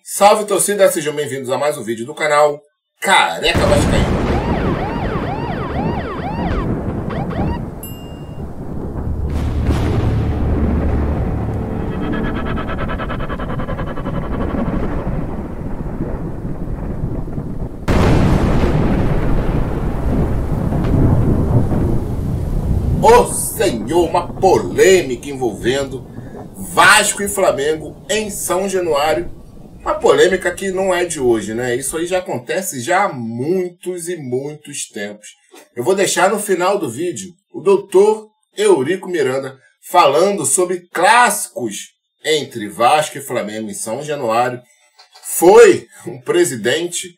Salve, torcida! Sejam bem-vindos a mais um vídeo do canal Careca Vascaíno. Ô senhor, uma polêmica envolvendo Vasco e Flamengo em São Januário. Uma polêmica que não é de hoje, né? Isso aí já acontece já há muitos e muitos tempos. Eu vou deixar no final do vídeo o doutor Eurico Miranda falando sobre clássicos entre Vasco e Flamengo em São Januário. Foi um presidente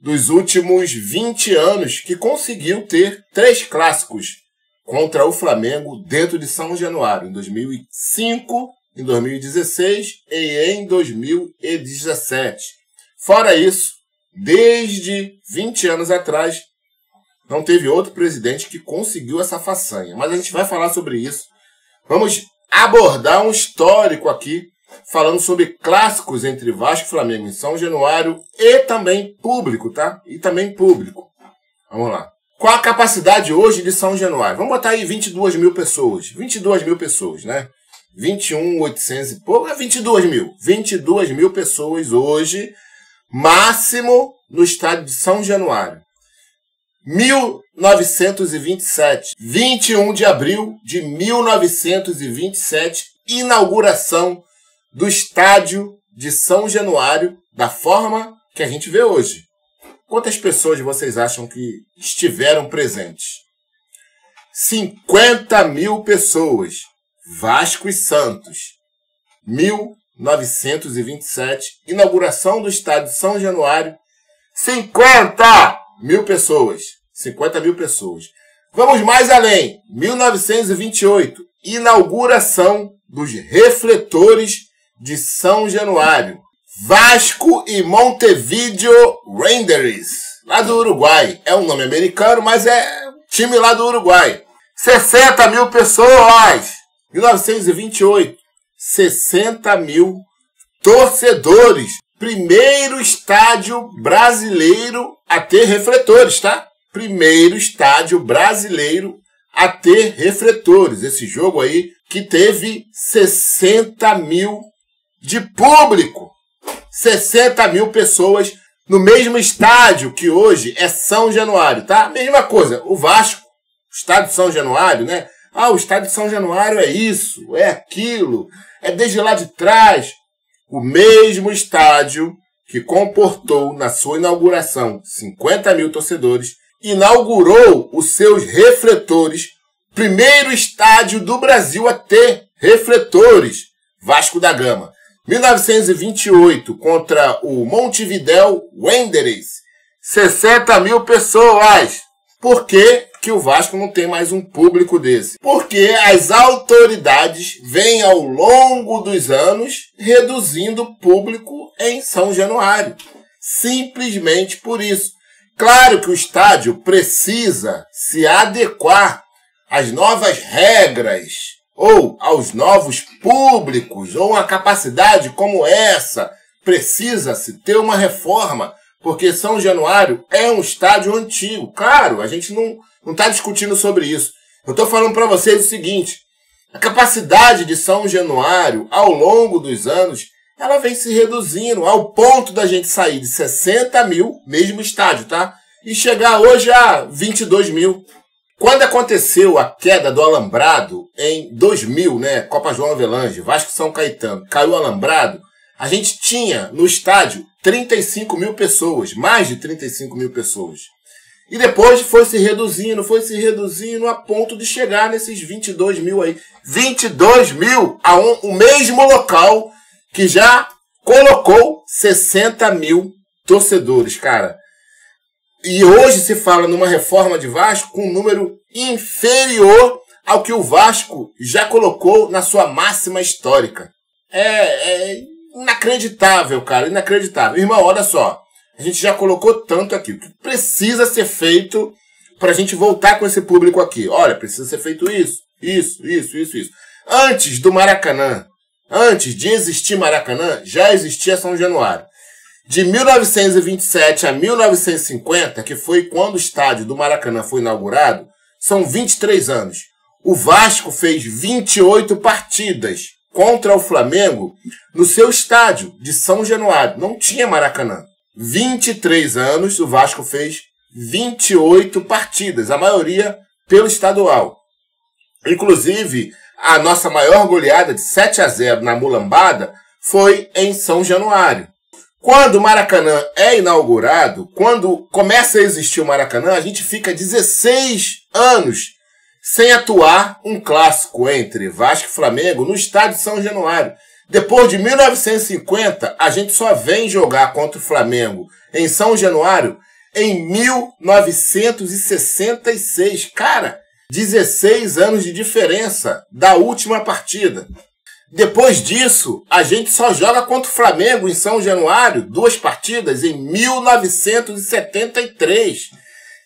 dos últimos 20 anos que conseguiu ter 3 clássicos contra o Flamengo dentro de São Januário, em 2005, em 2016 e em 2017. Fora isso, desde 20 anos atrás, não teve outro presidente que conseguiu essa façanha. Mas a gente vai falar sobre isso. Vamos abordar um histórico aqui, falando sobre clássicos entre Vasco e Flamengo em São Januário e também público, tá? E também público. Vamos lá. Qual a capacidade hoje de São Januário? Vamos botar aí 22 mil pessoas. 22 mil pessoas, né? 21.800 e pouco, é 22 mil. 22 mil pessoas hoje, máximo no estádio de São Januário. 1927, 21 de abril de 1927, inauguração do estádio de São Januário, da forma que a gente vê hoje. Quantas pessoas vocês acham que estiveram presentes? 50 mil pessoas. Vasco e Santos. 1927. Inauguração do estádio de São Januário. 50 mil pessoas. 50 mil pessoas. Vamos mais além. 1928. Inauguração dos refletores de São Januário. Vasco e Montevideo Wanderers, lá do Uruguai. É um nome americano, mas é time lá do Uruguai. 60 mil pessoas. 1928. 60 mil torcedores. Primeiro estádio brasileiro a ter refletores, tá? Primeiro estádio brasileiro a ter refletores. Esse jogo aí que teve 60 mil de público. 60 mil pessoas no mesmo estádio que hoje é São Januário, tá? Mesma coisa, o Vasco, o estádio de São Januário, né? Ah, o estádio de São Januário é isso, é aquilo, é desde lá de trás. O mesmo estádio que comportou na sua inauguração 50 mil torcedores, inaugurou os seus refletores, primeiro estádio do Brasil a ter refletores, Vasco da Gama. 1928 contra o Montevideo Wanderers, 60 mil pessoas. Por que que o Vasco não tem mais um público desse? Porque as autoridades vêm ao longo dos anos reduzindo o público em São Januário. Simplesmente por isso. Claro que o estádio precisa se adequar às novas regras, ou aos novos públicos, ou uma capacidade como essa, precisa-se ter uma reforma, porque São Januário é um estádio antigo. Claro, a gente não está discutindo sobre isso. Eu estou falando para vocês o seguinte, a capacidade de São Januário, ao longo dos anos, ela vem se reduzindo, ao ponto da gente sair de 60 mil, mesmo estádio, tá? E chegar hoje a 22 mil. Quando aconteceu a queda do alambrado em 2000, né, Copa João Avelange, Vasco e São Caetano, caiu o alambrado, a gente tinha no estádio 35 mil pessoas, mais de 35 mil pessoas. E depois foi se reduzindo a ponto de chegar nesses 22 mil aí. 22 mil a o mesmo local que já colocou 60 mil torcedores, cara. E hoje se fala numa reforma de Vasco com um número inferior ao que o Vasco já colocou na sua máxima histórica. É inacreditável, cara, inacreditável. Irmão, olha só, a gente já colocou tanto aqui. O que precisa ser feito para a gente voltar com esse público aqui? Olha, precisa ser feito isso. Antes do Maracanã, antes de existir Maracanã, já existia São Januário. De 1927 a 1950, que foi quando o estádio do Maracanã foi inaugurado, são 23 anos. O Vasco fez 28 partidas contra o Flamengo no seu estádio de São Januário. Não tinha Maracanã. 23 anos, o Vasco fez 28 partidas, a maioria pelo estadual. Inclusive, a nossa maior goleada de 7-0 na Mulambada foi em São Januário. Quando o Maracanã é inaugurado, quando começa a existir o Maracanã, a gente fica 16 anos sem atuar um clássico entre Vasco e Flamengo no estádio de São Januário. Depois de 1950, a gente só vem jogar contra o Flamengo em São Januário em 1966. Cara, 16 anos de diferença da última partida. Depois disso, a gente só joga contra o Flamengo em São Januário 2 partidas em 1973.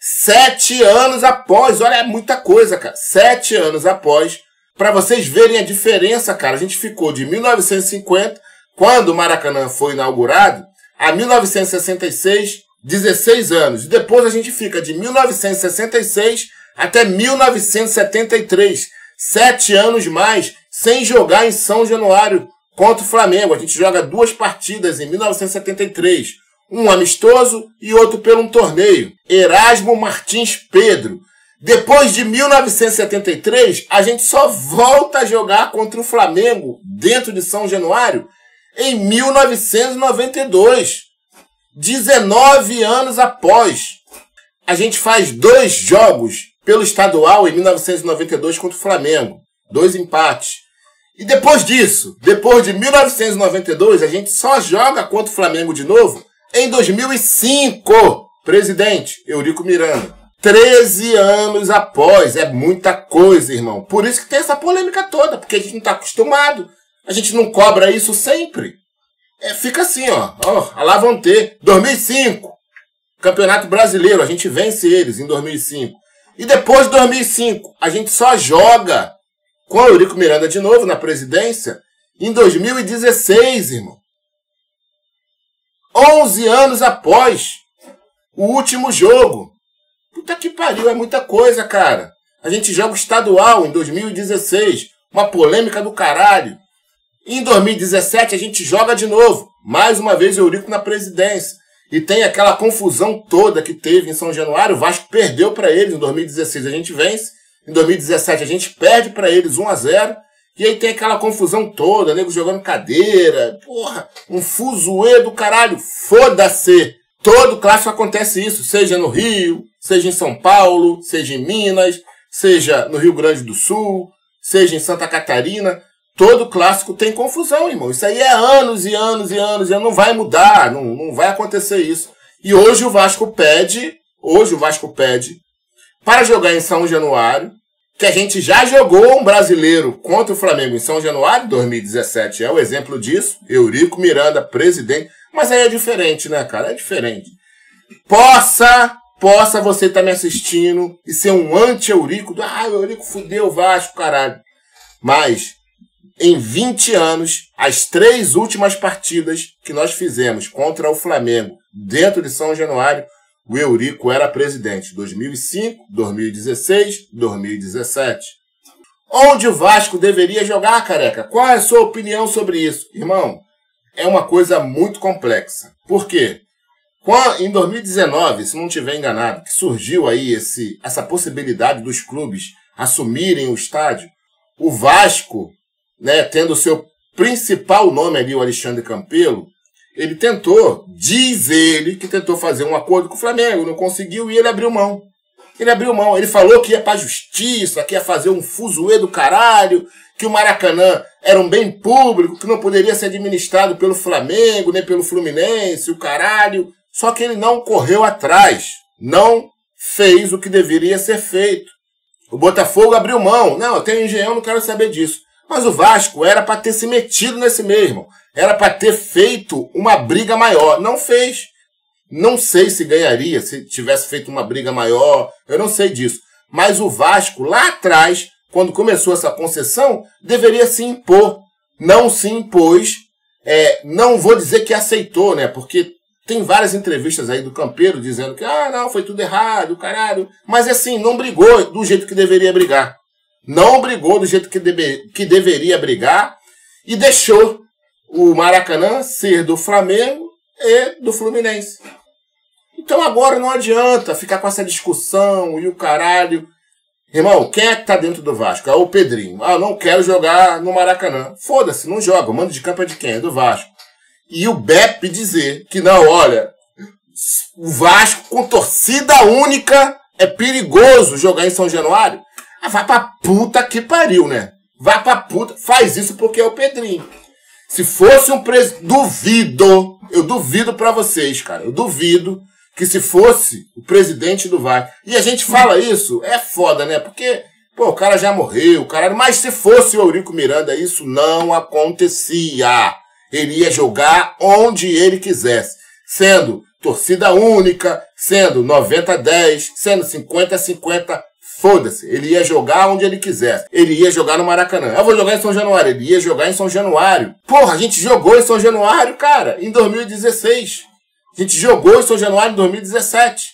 7 anos após. Olha, é muita coisa, cara. 7 anos após. Para vocês verem a diferença, cara. A gente ficou de 1950, quando o Maracanã foi inaugurado, a 1966, 16 anos. E depois a gente fica de 1966 até 1973. 7 anos mais sem jogar em São Januário contra o Flamengo. A gente joga 2 partidas em 1973. Um amistoso e outro pelo um torneio. Erasmo Martins Pedro. Depois de 1973, a gente só volta a jogar contra o Flamengo dentro de São Januário em 1992. 19 anos após. A gente faz 2 jogos pelo estadual em 1992 contra o Flamengo. 2 empates. E depois disso, depois de 1992, a gente só joga contra o Flamengo de novo em 2005. Presidente Eurico Miranda. 13 anos após. É muita coisa, irmão. Por isso que tem essa polêmica toda, porque a gente não está acostumado. A gente não cobra isso sempre. Fica assim, ó. A lá vão ter. 2005. Campeonato Brasileiro. A gente vence eles em 2005. E depois de 2005, a gente só joga com o Eurico Miranda de novo na presidência em 2016, irmão. 11 anos após o último jogo. Puta que pariu, é muita coisa, cara. A gente joga o estadual em 2016. Uma polêmica do caralho. Em 2017 a gente joga de novo. Mais uma vez o Eurico na presidência. E tem aquela confusão toda que teve em São Januário. O Vasco perdeu para eles em 2016. A gente vence. Em 2017 a gente perde para eles 1-0. E aí tem aquela confusão toda. Nego jogando cadeira. Porra, um fuzuê do caralho. Foda-se. Todo clássico acontece isso. Seja no Rio, seja em São Paulo, seja em Minas, seja no Rio Grande do Sul, seja em Santa Catarina. Todo clássico tem confusão, irmão. Isso aí é anos e anos e anos. E não vai mudar. Não vai acontecer isso. E hoje o Vasco pede para jogar em São Januário, que a gente já jogou um brasileiro contra o Flamengo em São Januário, 2017 é o exemplo disso. Eurico Miranda, presidente. Mas aí é diferente, né, cara? É diferente. Possa você estar me assistindo e ser um anti-Eurico. O Eurico fudeu o Vasco, caralho. Mas em 20 anos, as 3 últimas partidas que nós fizemos contra o Flamengo dentro de São Januário, o Eurico era presidente. 2005, 2016, 2017. Onde o Vasco deveria jogar, careca? Qual é a sua opinião sobre isso? Irmão, é uma coisa muito complexa. Por quê? Em 2019, se não estiver enganado, que surgiu aí essa possibilidade dos clubes assumirem o estádio, o Vasco, né, tendo o seu principal nome ali, o Alexandre Campelo, ele tentou, diz ele, que tentou fazer um acordo com o Flamengo, não conseguiu e ele abriu mão. Ele falou que ia pra justiça, que ia fazer um fuzuê do caralho, que o Maracanã era um bem público, que não poderia ser administrado pelo Flamengo, nem pelo Fluminense, o caralho. Só que ele não correu atrás, não fez o que deveria ser feito. O Botafogo abriu mão. Não, eu tenho engenhão, não quero saber disso. Mas o Vasco era para ter se metido nesse mesmo. Era para ter feito uma briga maior. Não fez. Não sei se ganharia, se tivesse feito uma briga maior. Eu não sei disso. Mas o Vasco, lá atrás, quando começou essa concessão, deveria se impor. não se impôs, não vou dizer que aceitou, né? Porque tem várias entrevistas aí do Campeiro dizendo que, não, foi tudo errado, caralho. Mas assim, não brigou do jeito que deveria brigar. Não brigou do jeito que deveria brigar e deixou o Maracanã ser do Flamengo e do Fluminense. Então agora não adianta ficar com essa discussão e o caralho. Irmão, quem é que tá dentro do Vasco? É o Pedrinho. Não quero jogar no Maracanã. Foda-se, não joga. O mando de campo é de quem? É do Vasco. E o BEP dizer que não, olha, o Vasco com torcida única é perigoso jogar em São Januário. Vai pra puta que pariu, né? Vai pra puta. Faz isso porque é o Pedrinho. Se fosse um presidente... Eu duvido pra vocês, cara. Eu duvido que se fosse o presidente do Vasco... E a gente fala isso, é foda, né? Porque, o cara já morreu, caralho. Mas se fosse o Eurico Miranda, isso não acontecia. Ele ia jogar onde ele quisesse. Sendo torcida única, sendo 90-10, sendo 50-50... Foda-se, ele ia jogar onde ele quisesse. Ele ia jogar no Maracanã. Eu vou jogar em São Januário. Ele ia jogar em São Januário. Porra, a gente jogou em São Januário, cara, em 2016. A gente jogou em São Januário em 2017.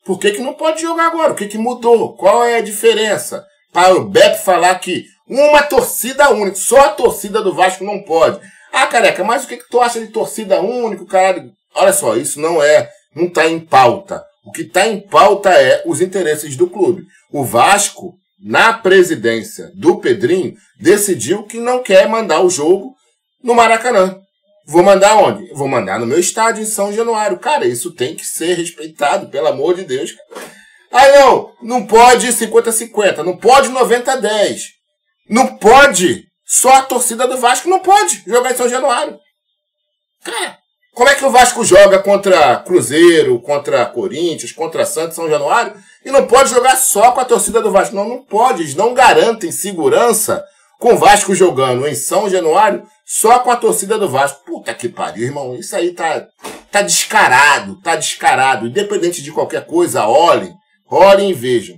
Por que não pode jogar agora? O que mudou? Qual é a diferença? Para o BEP falar que uma torcida única, só a torcida do Vasco não pode. Careca, mas o que tu acha de torcida única, caralho? Olha só, isso não tá em pauta. O que está em pauta é os interesses do clube. O Vasco, na presidência do Pedrinho, decidiu que não quer mandar o jogo no Maracanã. Vou mandar onde? Vou mandar no meu estádio, em São Januário. Cara, isso tem que ser respeitado, pelo amor de Deus. Não pode 50-50, não pode 90-10. Não pode, só a torcida do Vasco não pode jogar em São Januário. Cara, como é que o Vasco joga contra Cruzeiro, contra Corinthians, contra Santos, São Januário, e não pode jogar só com a torcida do Vasco? Não pode. Eles não garantem segurança com o Vasco jogando em São Januário só com a torcida do Vasco. Puta que pariu, irmão. Isso aí tá descarado, tá descarado. Independente de qualquer coisa, olhem e vejam.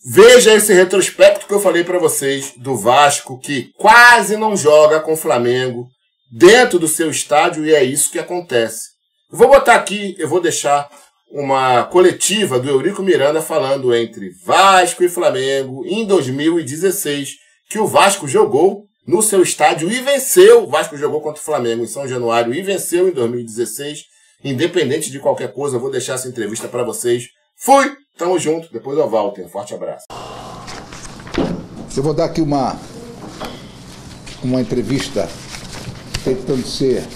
Veja esse retrospecto que eu falei para vocês do Vasco, que quase não joga com o Flamengo dentro do seu estádio, e é isso que acontece. Eu vou botar aqui, eu vou deixar uma coletiva do Eurico Miranda falando entre Vasco e Flamengo em 2016, que o Vasco jogou no seu estádio e venceu. O Vasco jogou contra o Flamengo em São Januário e venceu em 2016. Independente de qualquer coisa, eu vou deixar essa entrevista para vocês. Fui! Tamo junto, depois eu volto. Um forte abraço. Eu vou dar aqui uma entrevista tentando ser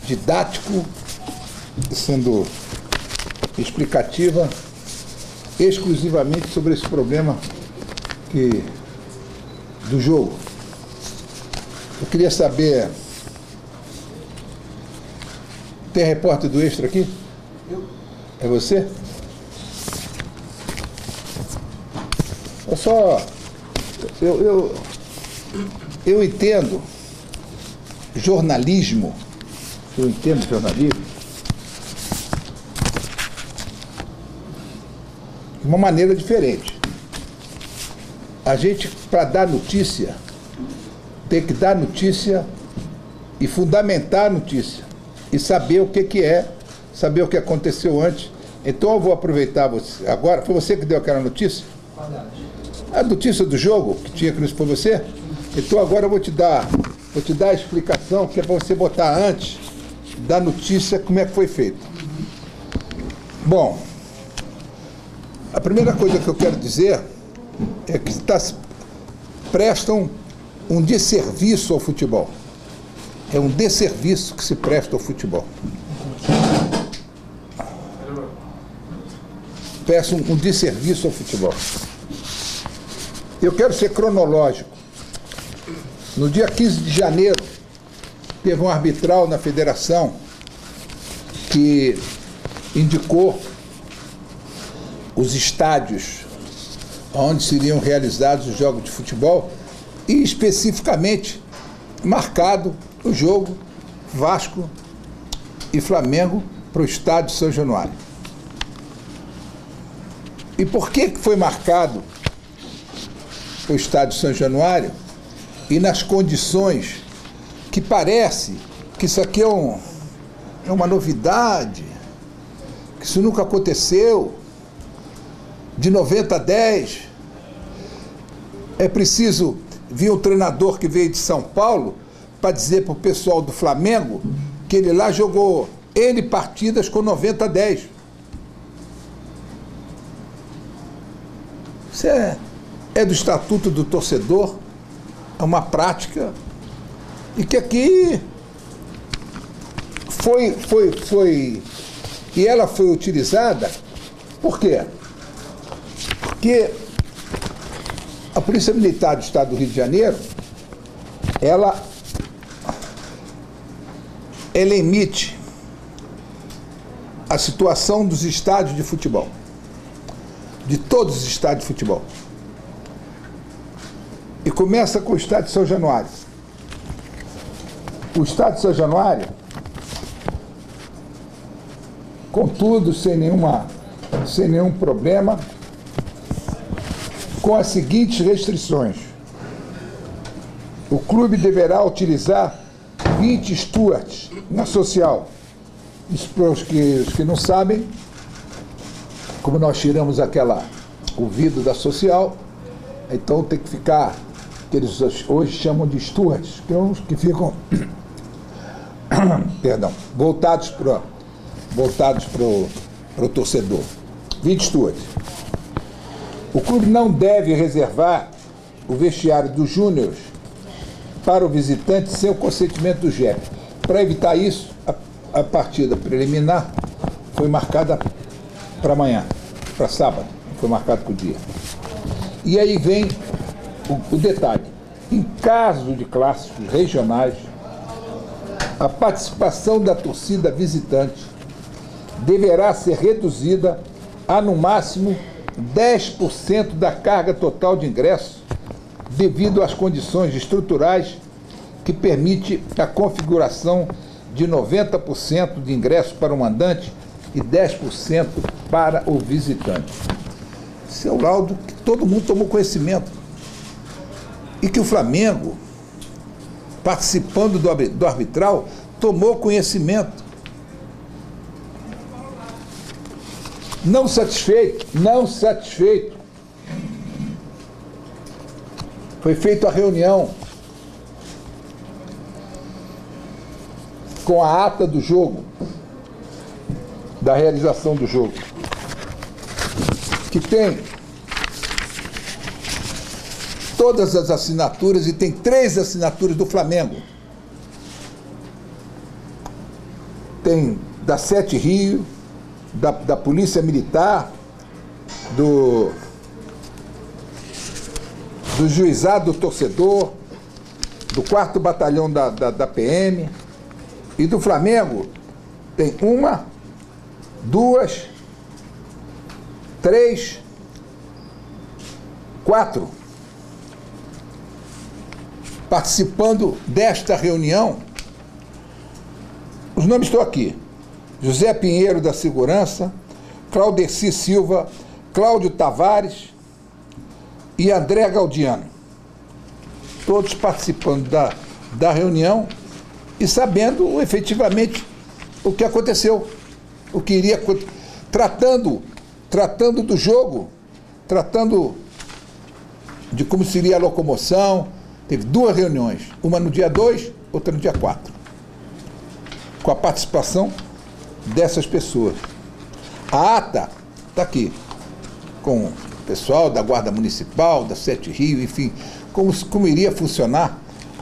didático, sendo explicativa, exclusivamente sobre esse problema do jogo. Eu queria saber... Tem repórter do Extra aqui? É você? Eu entendo jornalismo, de uma maneira diferente. A gente, para dar notícia, tem que dar notícia e fundamentar a notícia e saber o que é, saber o que aconteceu antes. Então eu vou aproveitar você. Agora, foi você que deu aquela notícia? A notícia do jogo, que tinha que não foi você? Então agora eu vou te dar a explicação, que é para você botar antes da notícia como é que foi feito. Bom, a primeira coisa que eu quero dizer é que prestam um desserviço ao futebol. É um desserviço que se presta ao futebol. Prestam um desserviço ao futebol. Eu quero ser cronológico. No dia 15 de janeiro, teve um arbitral na federação que indicou os estádios onde seriam realizados os jogos de futebol e especificamente marcado o jogo Vasco e Flamengo para o estádio São Januário. E por que foi marcado o estádio São Januário? e nas condições que parece que isso aqui é uma novidade, que isso nunca aconteceu, de 90 a 10, é preciso vir um treinador que veio de São Paulo para dizer para o pessoal do Flamengo que ele lá jogou N partidas com 90 a 10. Isso é do Estatuto do Torcedor, é uma prática, e que aqui e ela foi utilizada, por quê? Porque a Polícia Militar do Estado do Rio de Janeiro, ela emite a situação dos estádios de futebol, de todos os estádios de futebol. E começa com o estádio de São Januário. O estádio de São Januário, contudo, sem nenhum problema, com as seguintes restrições: o clube deverá utilizar 20 stewards na social. Isso para os que não sabem, como nós tiramos o vidro da social, então tem que ficar, que eles hoje chamam de stewards, que são os que ficam perdão, voltados para o torcedor. 20 stewards. O clube não deve reservar o vestiário dos júniores para o visitante sem o consentimento do GEP. Para evitar isso, a partida preliminar foi marcada para amanhã, para sábado, foi marcado para o dia. E aí vem o detalhe: em caso de clássicos regionais, a participação da torcida visitante deverá ser reduzida a, no máximo, 10% da carga total de ingressos, devido às condições estruturais que permite a configuração de 90% de ingressos para o mandante e 10% para o visitante. Esse é o laudo que todo mundo tomou conhecimento. E que o Flamengo, participando do arbitral, tomou conhecimento. Não satisfeito, foi feita a reunião com a ata do jogo, da realização do jogo, que tem todas as assinaturas, e tem 3 assinaturas do Flamengo. Tem da Sete Rio, da Polícia Militar, do Juizado do Torcedor, do 4º Batalhão da PM, e do Flamengo tem 1, 2, 3, 4 participando desta reunião. Os nomes estão aqui: José Pinheiro, da Segurança, Claudeci Silva, Cláudio Tavares e André Galdiano. Todos participando da reunião e sabendo efetivamente o que aconteceu, o que iria, tratando do jogo, tratando de como seria a locomoção. Teve 2 reuniões, uma no dia 2, outra no dia 4, com a participação dessas pessoas. A ata está aqui, com o pessoal da Guarda Municipal, da Sete Rio, enfim, como iria funcionar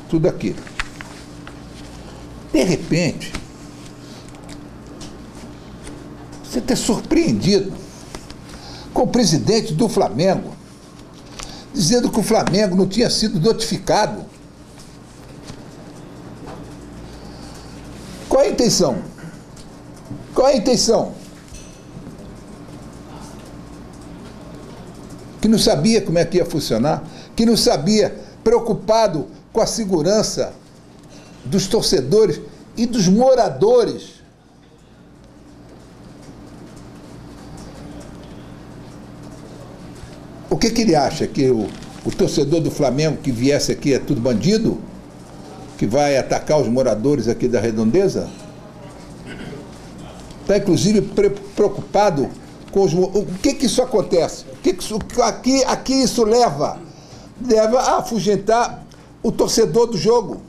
tudo aquilo. De repente, você está surpreendido com o presidente do Flamengo dizendo que o Flamengo não tinha sido notificado. Qual é a intenção? Qual é a intenção? Que não sabia como é que ia funcionar, que não sabia, preocupado com a segurança dos torcedores e dos moradores. O que ele acha? Que o torcedor do Flamengo que viesse aqui é tudo bandido? Que vai atacar os moradores aqui da Redondeza? Está, inclusive, preocupado com os... O que isso acontece? Aqui isso leva a afugentar o torcedor do jogo.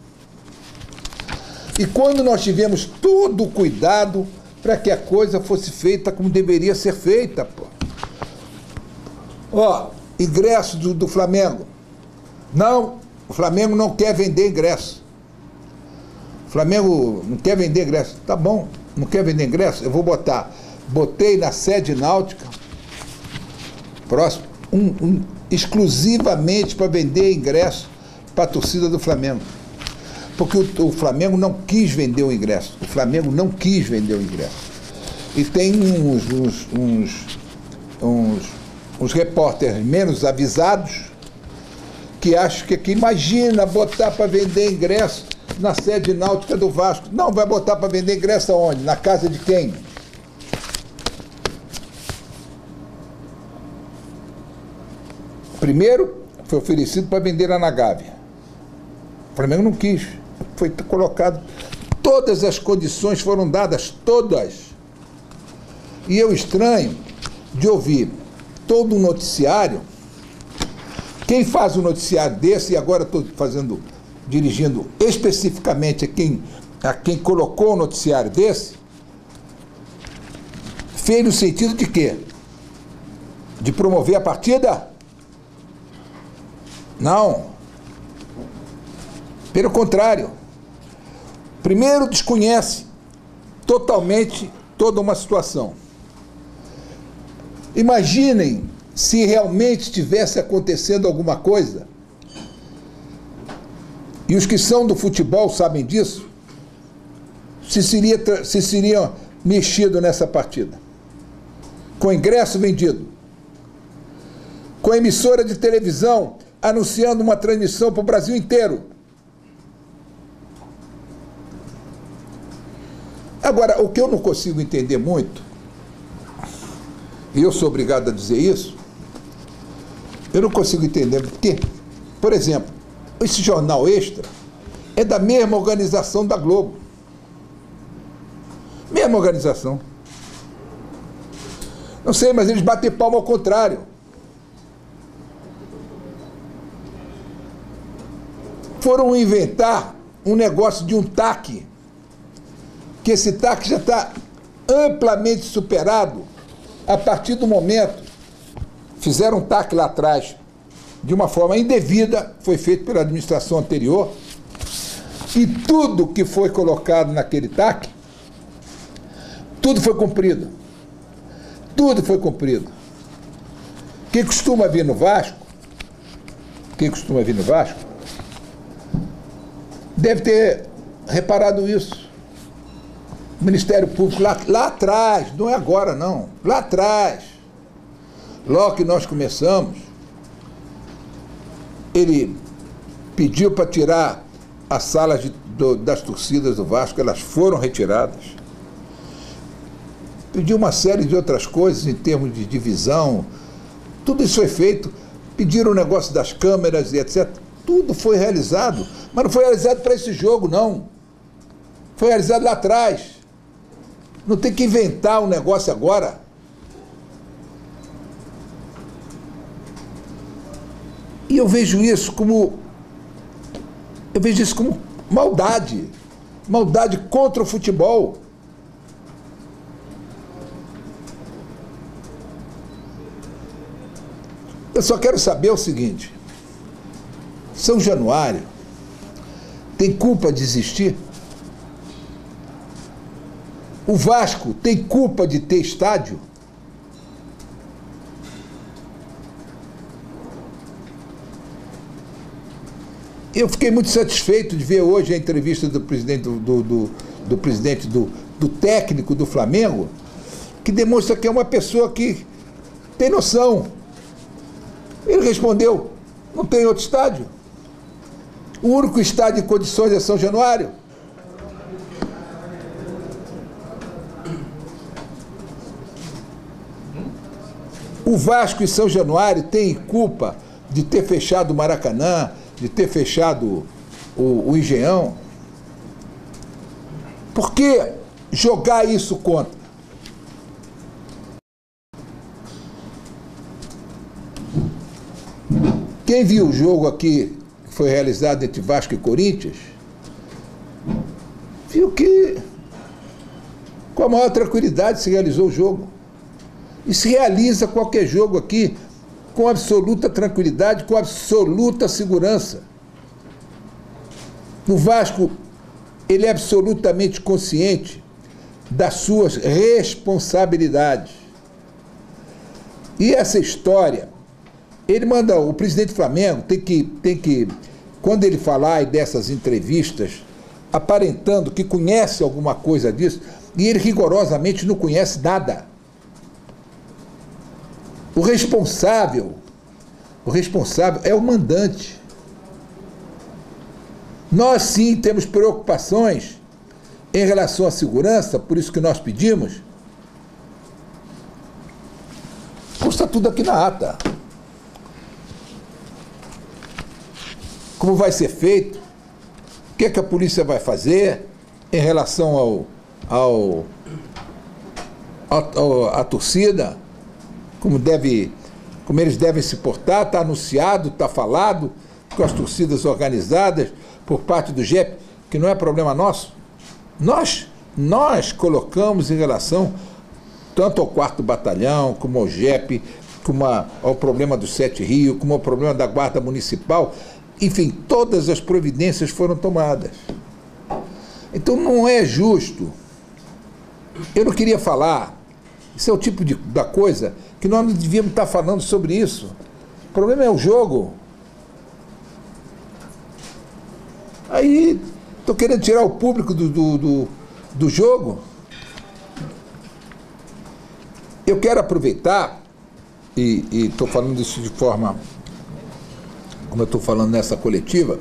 E quando nós tivemos todo o cuidado para que a coisa fosse feita como deveria ser feita, pô. Ó, ingresso do Flamengo. Não, o Flamengo não quer vender ingresso. O Flamengo não quer vender ingresso. Tá bom, não quer vender ingresso? Eu vou botar. Botei na sede náutica, próximo, exclusivamente para vender ingresso para a torcida do Flamengo. Porque o Flamengo não quis vender o ingresso. O Flamengo não quis vender o ingresso. E tem uns repórteres menos avisados que acham que imagina botar para vender ingresso na sede náutica do Vasco. Não, vai botar para vender ingresso aonde? Na casa de quem? Primeiro, foi oferecido para vender lá na Gávea. O Flamengo não quis. Foi colocado. Todas as condições foram dadas, todas. E eu estranho de ouvir todo um noticiário. Quem faz um noticiário desse, e agora estou dirigindo especificamente a quem colocou um noticiário desse, fez no sentido de quê? De promover a partida? Não. Pelo contrário. Primeiro, desconhece totalmente toda uma situação. Imaginem se realmente estivesse acontecendo alguma coisa, e os que são do futebol sabem disso, se seriam mexido nessa partida. Com ingresso vendido. Com emissora de televisão anunciando uma transmissão para o Brasil inteiro. Agora, o que eu não consigo entender muito, e eu sou obrigado a dizer isso, eu não consigo entender porque, por exemplo, esse jornal Extra é da mesma organização da Globo. Mesma organização. Não sei, mas eles batem palma ao contrário. Foram inventar um negócio de um TAC, que esse TAC já está amplamente superado a partir do momento. Fizeram um TAC lá atrás de uma forma indevida, foi feito pela administração anterior, e tudo que foi colocado naquele TAC, tudo foi cumprido. Tudo foi cumprido. Quem costuma vir no Vasco, deve ter reparado isso. O Ministério Público lá atrás, não é agora não, lá atrás, logo que nós começamos, ele pediu para tirar as salas das torcidas do Vasco, elas foram retiradas. Pediu uma série de outras coisas em termos de divisão, tudo isso foi feito. Pediram o negócio das câmeras e etc. Tudo foi realizado, mas não foi realizado para esse jogo, não. Foi realizado lá atrás. Não tem que inventar um negócio agora. E eu vejo isso como maldade. Maldade contra o futebol. Eu só quero saber o seguinte: São Januário tem culpa de existir? O Vasco tem culpa de ter estádio? Eu fiquei muito satisfeito de ver hoje a entrevista do presidente do técnico do Flamengo, que demonstra que é uma pessoa que tem noção. Ele respondeu: não tem outro estádio. O único estádio em condições é São Januário. O Vasco e São Januário têm culpa de ter fechado o Maracanã, de ter fechado o Engenhão. Por que jogar isso contra? Quem viu o jogo aqui, que foi realizado entre Vasco e Corinthians, viu que com a maior tranquilidade se realizou o jogo. E se realiza qualquer jogo aqui com absoluta tranquilidade, com absoluta segurança. O Vasco, ele é absolutamente consciente das suas responsabilidades. E essa história, ele manda, o presidente do Flamengo tem que, quando ele falar dessas entrevistas, aparentando que conhece alguma coisa disso, e ele rigorosamente não conhece nada. O responsável é o mandante. Nós sim temos preocupações em relação à segurança, por isso que nós pedimos. Consta tudo aqui na ata. Como vai ser feito, o que é que a polícia vai fazer em relação à torcida, como eles devem se portar, está anunciado, está falado, com as torcidas organizadas por parte do JEP, que não é problema nosso. Nós colocamos em relação tanto ao 4º Batalhão, como ao JEP, como ao problema do 7 Rio, como ao problema da Guarda Municipal. Enfim, todas as providências foram tomadas. Então não é justo. Eu não queria falar. Isso é o tipo da coisa que nós não devíamos estar falando sobre isso. O problema é o jogo. Aí, estou querendo tirar o público do jogo. Eu quero aproveitar, e estou falando isso de forma, como eu estou falando nessa coletiva,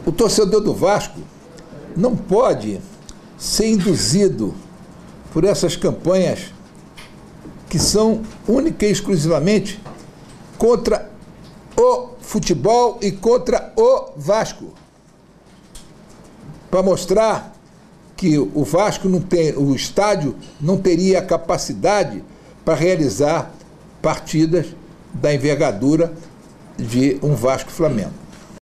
o torcedor do Vasco não pode ser induzido por essas campanhas que são única e exclusivamente contra o futebol e contra o Vasco, para mostrar que o Vasco não tem, o estádio não teria a capacidade para realizar partidas da envergadura de um Vasco e Flamengo.